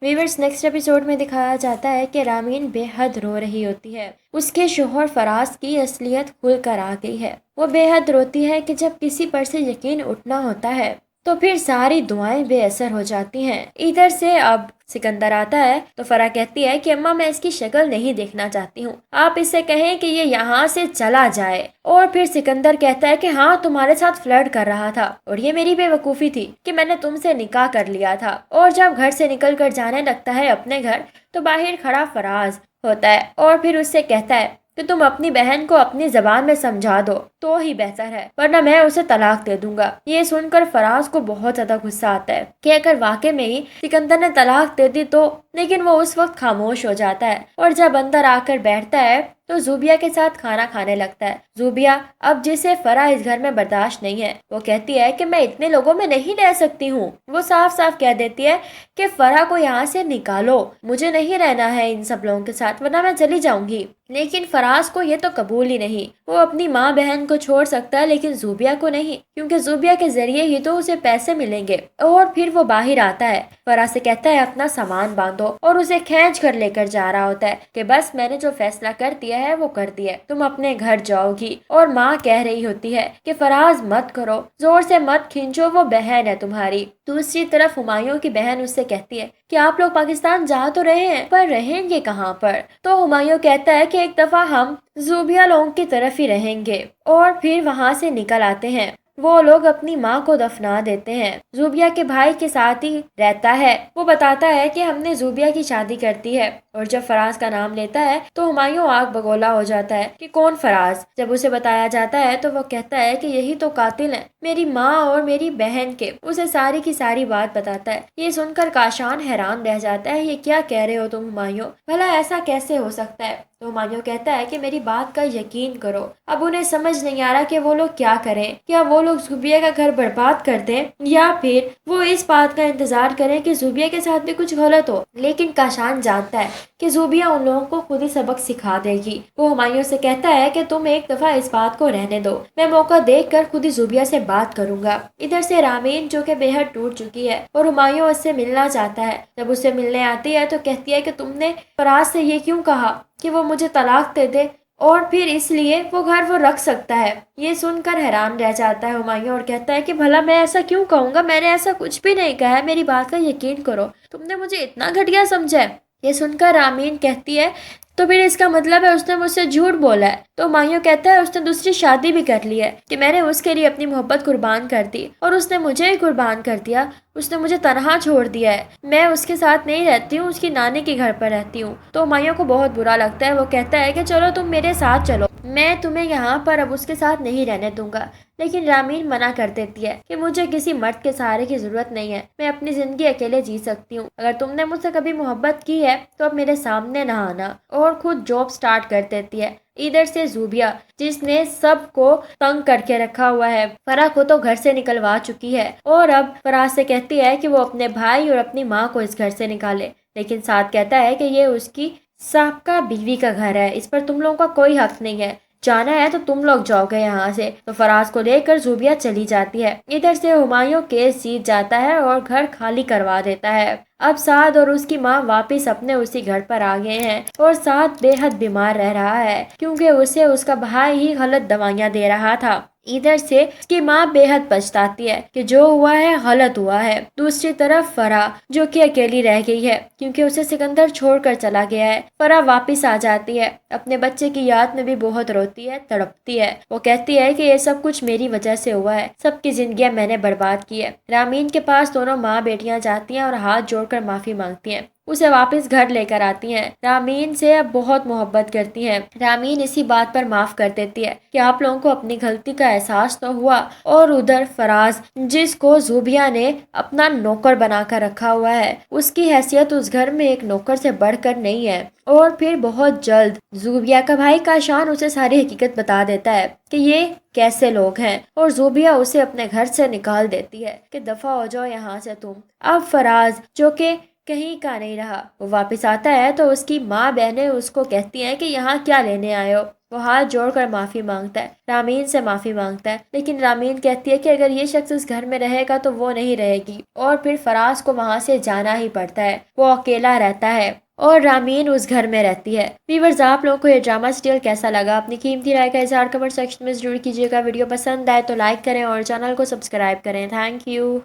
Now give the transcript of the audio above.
Viewers next episode میں دکھایا جاتا ہے کہ رامین بے حد رو رہی ہوتی ہے۔ اس کے شوہر فراز کی اصلیت کھل کر آ گئی ہے۔ وہ بے حد روتی ہے کہ جب کسی پر سے یقین اٹھنا ہوتا ہے تو پھر ساری دعائیں بے اثر ہو جاتی ہیں۔ ادھر سے اب سکندر آتا ہے تو فرح کہتی ہے کہ اماں میں اس کی شکل نہیں دیکھنا چاہتی ہوں، آپ اس سے کہیں کہ یہ یہاں سے چلا جائے۔ اور پھر سکندر کہتا ہے کہ ہاں تمہارے ساتھ فلرٹ کر رہا تھا اور یہ میری بے وقوفی تھی کہ میں نے تم سے نکاح کر لیا تھا۔ اور جب گھر سے نکل کر جانے لگتا ہے اپنے گھر تو باہر کھڑا فراز ہوتا ہے اور پھر اس سے کہتا ہے کہ تم اپنی بہن کو اپنی زبان میں سمجھا دو تو ہی بہتر ہے، ورنہ میں اسے طلاق دے دوں گا۔ یہ سن کر فراز کو بہت زیادہ غصہ آتا ہے کہ اگر واقع میں ہی سکندر نے طلاق دے دی تو، لیکن وہ اس وقت خاموش ہو جاتا ہے اور جب اندر آ کر بیٹھتا ہے تو زوبیا کے ساتھ کھانا کھانے لگتا ہے۔ زوبیا اب جسے فرح اس گھر میں برداشت نہیں ہے، وہ کہتی ہے کہ میں اتنے لوگوں میں نہیں رہ سکتی ہوں۔ وہ صاف صاف کہہ دیتی ہے کہ فرح کو یہاں سے نکالو، مجھے نہیں رہنا ہے ان سب لوگوں کے ساتھ ورنہ میں چلی جاؤں گی۔ لیکن فراز کو یہ تو قبول ہی نہیں، وہ اپنی ماں بہن کو چھوڑ سکتا ہے لیکن زوبیا کو نہیں، کیونکہ زوبیا کے ذریعے ہی تو اسے پیسے ملیں گے۔ اور پھر وہ باہر آتا ہے، فرح سے کہتا ہے اپنا سامان باندھو اور اسے کھینچ کر لے کر جا رہا ہوتا ہے کہ بس میں نے جو فیصلہ کر دیا ہے وہ کر دیا ہے، تم اپنے گھر جاؤ گی۔ اور ماں کہہ رہی ہوتی ہے کہ فراز مت کرو، زور سے مت کھینچو، وہ بہن ہے تمہاری۔ دوسری طرف ہمایوں کی بہن اس سے کہتی ہے کہ آپ لوگ پاکستان جا تو رہے ہیں پر رہیں گے کہاں پر؟ تو ہمایوں کہتا ہے کہ ایک دفعہ ہم زوبیا لوگوں کی طرف ہی رہیں گے۔ اور پھر وہاں سے نکل آتے ہیں۔ وہ لوگ اپنی ماں کو دفنا دیتے ہیں۔ زوبیا کے بھائی کے ساتھ ہی رہتا ہے، وہ بتاتا ہے کہ ہم نے زوبیا کی شادی کرتی ہے۔ اور جب فراز کا نام لیتا ہے تو ہمایوں آگ بگولا ہو جاتا ہے کہ کون فراز؟ جب اسے بتایا جاتا ہے تو وہ کہتا ہے کہ یہی تو قاتل ہے میری ماں اور میری بہن کے۔ اسے ساری کی ساری بات بتاتا ہے۔ یہ سن کر کاشان حیران رہ جاتا ہے، یہ کیا کہہ رہے ہو تم ہمایوں؟ بھلا ایسا کیسے ہو سکتا ہے؟ تو ہمایوں کہتا ہے کہ میری بات کا یقین کرو۔ اب انہیں سمجھ نہیں آ رہا کہ وہ لوگ کیا کریں، کیا وہ لوگ زوبیا کا گھر برباد کر دیں یا پھر وہ اس بات کا انتظار کریں کہ زوبیا کے ساتھ بھی کچھ غلط ہو۔ لیکن کاشان جانتا ہے کہ زوبیا ان لوگوں کو خود ہی سبق سکھا دے گی۔ وہ ہمایوں سے کہتا ہے کہ تم ایک دفعہ اس بات کو رہنے دو، میں موقع دیکھ کر خود ہی زوبیا سے بات کروں گا۔ ادھر سے رامین جو کہ بے حد ٹوٹ چکی ہے اور ہمایوں اس سے ملنا چاہتا ہے، جب اس سے ملنے آتی ہے تو کہتی ہے کہ تم نے فراز سے یہ کیوں کہا کہ وہ مجھے طلاق دے دے اور پھر اس لیے وہ گھر وہ رکھ سکتا ہے۔ یہ سن کر حیران رہ جاتا ہے ہمایوں اور کہتا ہے کہ بھلا میں ایسا کیوں کہوں گا، میں نے ایسا کچھ بھی نہیں کہا ہے، میری بات کا یقین کرو، تم نے مجھے اتنا گھٹیا سمجھا ہے۔ یہ سن کر رامین کہتی ہے تو پھر اس کا مطلب ہے اس نے مجھ سے جھوٹ بولا ہے۔ تو ہمایوں کہتا ہے اس نے دوسری شادی بھی کر لی ہے کہ میں نے اس کے لیے اپنی محبت قربان کر دی اور اس نے مجھے ہی قربان کر دیا، اس نے مجھے تنہا چھوڑ دیا ہے، میں اس کے ساتھ نہیں رہتی ہوں، اس کی نانی کے گھر پر رہتی ہوں۔ تو ہمایوں کو بہت برا لگتا ہے، وہ کہتا ہے کہ چلو تم میرے ساتھ چلو، میں تمہیں یہاں پر اب اس کے ساتھ نہیں رہنے دوں گا۔ لیکن رامین منع کر دیتی ہے کہ مجھے کسی مرد کے سہارے کی ضرورت نہیں ہے، میں اپنی زندگی اکیلے جی سکتی ہوں، اگر تم نے مجھ سے کبھی محبت کی ہے تو اب میرے سامنے نہ آنا۔ اور خود جاب سٹارٹ کر دیتی ہے۔ ادھر سے زوبیا جس نے سب کو تنگ کر کے رکھا ہوا ہے، فرح کو تو گھر سے نکلوا چکی ہے اور اب فرح سے کہتی ہے کہ وہ اپنے بھائی اور اپنی ماں کو اس گھر سے نکالے، لیکن ساتھ کہتا ہے کہ یہ اس کی سابقہ بیوی کا گھر ہے، اس پر تم لوگوں کا کوئی حق نہیں ہے، جانا ہے تو تم لوگ جاؤ گے یہاں سے۔ تو فراز کو لے کر زوبیا چلی جاتی ہے۔ ادھر سے ہمایوں کیس جیت جاتا ہے اور گھر خالی کروا دیتا ہے۔ اب سعد اور اس کی ماں واپس اپنے اسی گھر پر آ گئے ہیں اور سعد بے حد بیمار رہ رہا ہے کیونکہ اسے اس کا بھائی ہی غلط دوائیاں دے رہا تھا۔ ادھر سے اس کی ماں بے حد پچھتاتی ہے کہ جو ہوا ہے غلط ہوا ہے۔ دوسری طرف فرح جو کہ اکیلی رہ گئی ہے کیونکہ اسے سکندر چھوڑ کر چلا گیا ہے۔ فرح واپس آ جاتی ہے، اپنے بچے کی یاد میں بھی بہت روتی ہے، تڑپتی ہے۔ وہ کہتی ہے کہ یہ سب کچھ میری وجہ سے ہوا ہے، سب کی زندگیاں میں نے برباد کی ہے۔ رامین کے پاس دونوں ماں بیٹیاں جاتی ہیں اور ہاتھ جوڑ کر معافی مانگتی ہیں، اسے واپس گھر لے کر آتی ہیں۔ رامین سے اب بہت محبت کرتی ہیں۔ رامین اسی بات پر معاف کر دیتی ہے کہ آپ لوگوں کو اپنی غلطی کا احساس تو ہوا۔ اور ادھر فراز جس کو زوبیا نے اپنا نوکر بنا کر رکھا ہوا ہے، اس کی حیثیت اس گھر میں ایک نوکر سے بڑھ کر نہیں ہے۔ اور پھر بہت جلد زوبیا کا بھائی کاشان اسے ساری حقیقت بتا دیتا ہے کہ یہ کیسے لوگ ہیں اور زوبیا اسے اپنے گھر سے نکال دیتی ہے کہ دفع ہو جاؤ یہاں سے تم۔ اب فراز جو کہ کہیں کا نہیں رہا، وہ واپس آتا ہے تو اس کی ماں بہنیں اس کو کہتی ہیں کہ یہاں کیا لینے آئے ہو؟ وہ ہاتھ جوڑ کر معافی مانگتا ہے، رامین سے معافی مانگتا ہے، لیکن رامین کہتی ہے کہ اگر یہ شخص اس گھر میں رہے گا تو وہ نہیں رہے گی، اور پھر فراز کو وہاں سے جانا ہی پڑتا ہے۔ وہ اکیلا رہتا ہے اور رامین اس گھر میں رہتی ہے۔ ویورز، آپ لوگوں کو یہ ڈرامہ سیریل کیسا لگا؟ اپنی قیمتی رائے کا اظہار کمنٹ سیکشن میں ضرور کیجیے گا۔ ویڈیو پسند آئے تو لائک کریں اور چینل کو سبسکرائب کریں۔ Thank you.